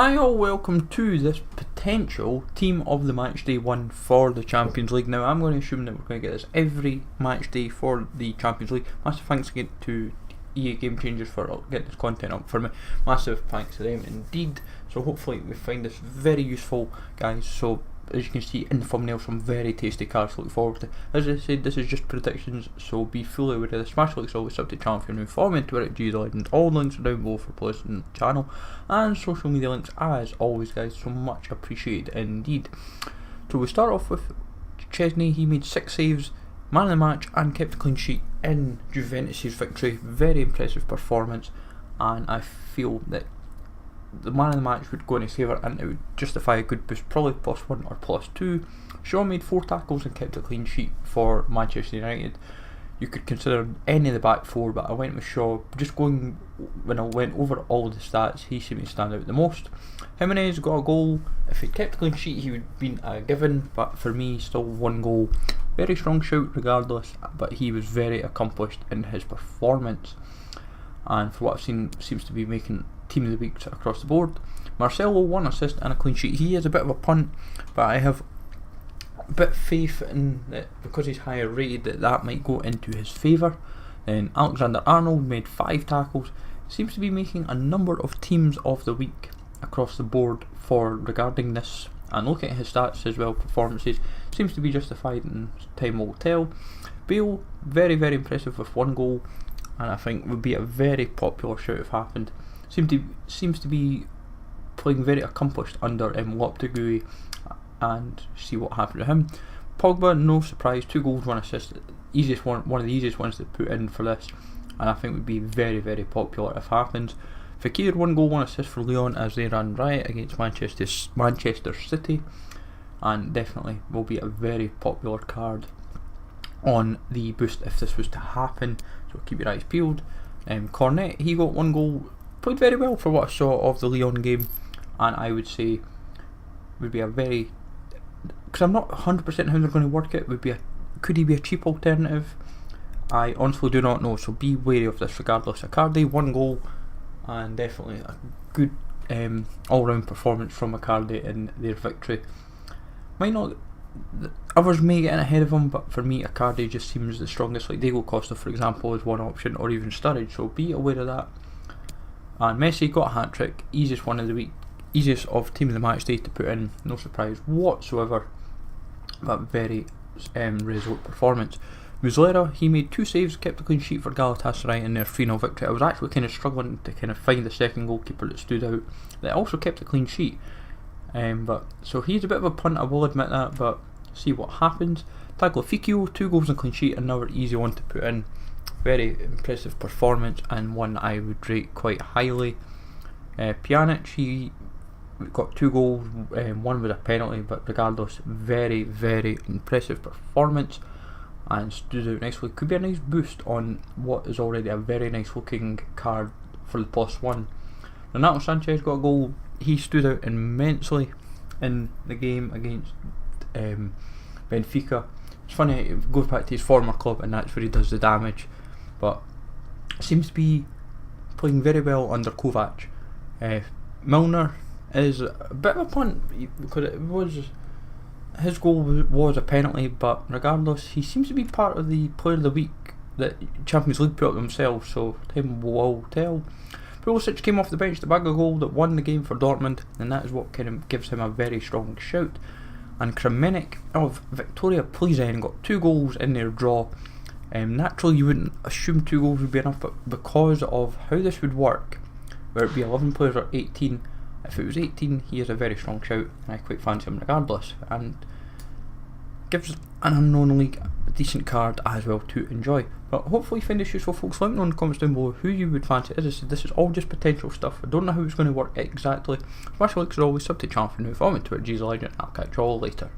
Hi all, welcome to this potential team of the match day one for the Champions League. Now I'm going to assume that we're going to get this every match day for the Champions League. Massive thanks again to EA Game Changers for getting this content up for me. Massive thanks to them indeed. So hopefully we find this very useful, guys. So as you can see in the thumbnail, some very tasty cards to look forward to. As I said, this is just predictions, so be fully aware of this. Smash the likes, always sub to the channel if you're new. Follow me on Twitter at GTheLegend. All links are down below for places in the channel, and social media links as always, guys. So much appreciated indeed. So we start off with Chesney. He made 6 saves, man of the match, and kept a clean sheet in Juventus' victory. Very impressive performance, and I feel that the man of the match would go in his favour and it would justify a good boost, probably +1 or +2. Shaw made 4 tackles and kept a clean sheet for Manchester United. You could consider any of the back 4, but I went with Shaw. Just going, when I went over all the stats, he seemed to stand out the most. Jimenez got a goal. If he'd kept a clean sheet he would have been a given, but for me still 1 goal. Very strong shout regardless, but he was very accomplished in his performance, and for what I've seen seems to be making team of the week across the board. Marcelo, 1 assist and a clean sheet. He is a bit of a punt, but I have a bit of faith in that because he's higher rated that might go into his favour. Then Alexander-Arnold made 5 tackles. Seems to be making a number of teams of the week across the board for regarding this, and looking at his stats as well, performances, seems to be justified, and time will tell. Bale, very impressive with 1 goal, and I think would be a very popular shout if happened. Seems to be playing very accomplished under Lopetegui, and see what happened to him. Pogba, no surprise, 2 goals, 1 assist, one of the easiest ones to put in for this, and I think would be very popular if happens. Fekir, 1 goal, 1 assist for Lyon as they ran riot against Manchester City, and definitely will be a very popular card on the boost if this was to happen, so keep your eyes peeled. Cornet, he got 1 goal, played very well for what I saw of the Lyon game, and I would say would be a very, because I'm not 100% how they're going to work it, could he be a cheap alternative? I honestly do not know, so be wary of this regardless. Icardi, 1 goal, and definitely a good all-round performance from Icardi in their victory. Might not, others may get in ahead of him, but for me Icardi just seems the strongest. Like Diego Costa for example is one option, or even Sturridge, so be aware of that. And Messi got a hat-trick, easiest one of the week, easiest of team of the match day to put in, no surprise whatsoever, but very resolute performance. Muslera, he made 2 saves, kept a clean sheet for Galatasaray in their 3-0 victory. I was actually kind of struggling to kind of find the second goalkeeper that stood out that also kept a clean sheet, but so he's a bit of a punt, I will admit that, but see what happens. Tagliafico, 2 goals and clean sheet, another easy one to put in. Very impressive performance, and one I would rate quite highly. Pjanic, he got 2 goals, 1 was a penalty, but regardless, very impressive performance and stood out nicely. Could be a nice boost on what is already a very nice looking card for the +1. Renato Sanchez got a goal. He stood out immensely in the game against Benfica. It's funny, it goes back to his former club and that's where he does the damage, but seems to be playing very well under Kovac. Milner is a bit of a punt because his goal was a penalty, but regardless he seems to be part of the player of the week that Champions League put up themselves, so time will tell. Pulisic came off the bench to bag a goal that won the game for Dortmund, and that is what kind of gives him a very strong shout. And Kramnik of Victoria Plzen got 2 goals in their draw. Naturally you wouldn't assume 2 goals would be enough, but because of how this would work, where it be 11 players or 18, if it was 18 he is a very strong shout, and I quite fancy him regardless, and gives an unknown league a decent card as well to enjoy. But hopefully you find this useful, folks. Let me know in the comments down below who you would fancy. As I said, this is all just potential stuff. I don't know how it's going to work exactly. Smash the likes as always, sub to the channel for new. Follow me on Twitter, GTheLegend, and I'll catch you all later.